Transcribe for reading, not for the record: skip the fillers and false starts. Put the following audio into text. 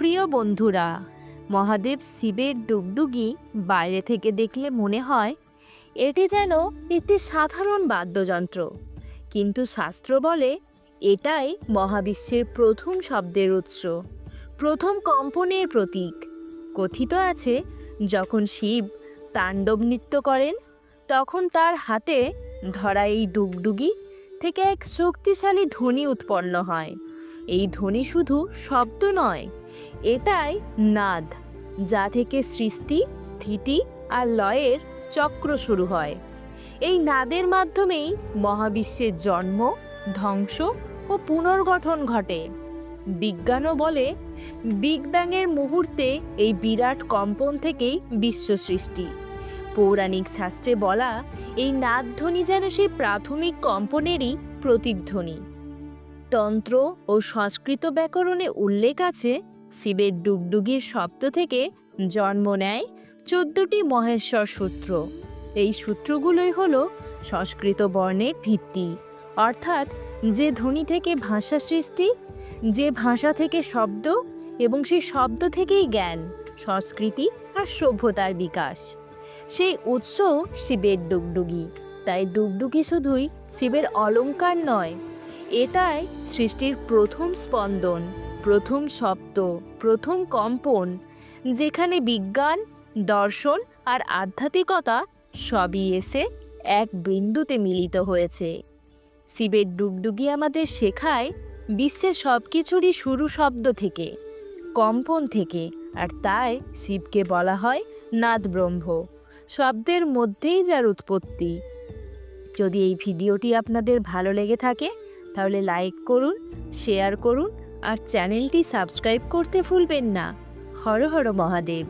প্রিয় বন্ধুরা, মহাদেব শিবের ডুগডুগি বাইরে থেকে দেখলে মনে হয় এটি যেন একটি সাধারণ বাদ্যযন্ত্র, কিন্তু শাস্ত্র বলে এটাই মহাবিশ্বের প্রথম শব্দের উৎস, প্রথম কম্পনের প্রতীক। কথিত আছে, যখন শিব তাণ্ডব নৃত্য করেন তখন তার হাতে ধরা এই ডুগডুগি থেকে এক শক্তিশালী ধ্বনি উৎপন্ন হয়। এই ধ্বনি শুধু শব্দ নয়, এটাই নাদ, যা থেকে সৃষ্টি, স্থিতি আর লয়ের চক্র শুরু হয়। এই নাদের মাধ্যমেই মহাবিশ্বের জন্ম, ধ্বংস ও পুনর্গঠন ঘটে। বিজ্ঞানও বলে বিগ ব্যাংয়ের মুহূর্তে এই বিরাট কম্পন থেকেই বিশ্ব সৃষ্টি। পৌরাণিক শাস্ত্রে বলা এই নাদধ্বনি যেন সেই প্রাথমিক কম্পনেরই প্রতিধ্বনি। তন্ত্র ও সংস্কৃত ব্যাকরণে উল্লেখ আছে, শিবের ডুগডুগির শব্দ থেকে জন্ম নেয় 14টি মহেশ্বর সূত্র। এই সূত্রগুলোই হলো সংস্কৃত বর্ণের ভিত্তি, অর্থাৎ যে ধ্বনি থেকে ভাষা সৃষ্টি, যে ভাষা থেকে শব্দ, এবং সেই শব্দ থেকেই জ্ঞান, সংস্কৃতি আর সভ্যতার বিকাশ। সেই উৎস শিবের ডুগডুগি। তাই ডুগডুগি শুধুই শিবের অলংকার নয়, এটাই সৃষ্টির প্রথম স্পন্দন, প্রথম শব্দ, প্রথম কম্পন, যেখানে বিজ্ঞান, দর্শন আর আধ্যাত্মিকতা সবই এসে এক বিন্দুতে মিলিত হয়েছে। শিবের ডুগডুগি আমাদের শেখায় বিশ্বের সব কিছুরই শুরু শব্দ থেকে, কম্পন থেকে, আর তাই শিবকে বলা হয় নাদ ব্রহ্ম, শব্দের মধ্যেই যার উৎপত্তি। যদি এই ভিডিওটি আপনাদের ভালো লেগে থাকে তাহলে লাইক করুন, শেয়ার করুন আর চ্যানেলটি সাবস্ক্রাইব করতে ভুলবেন না। হর হর মহাদেব।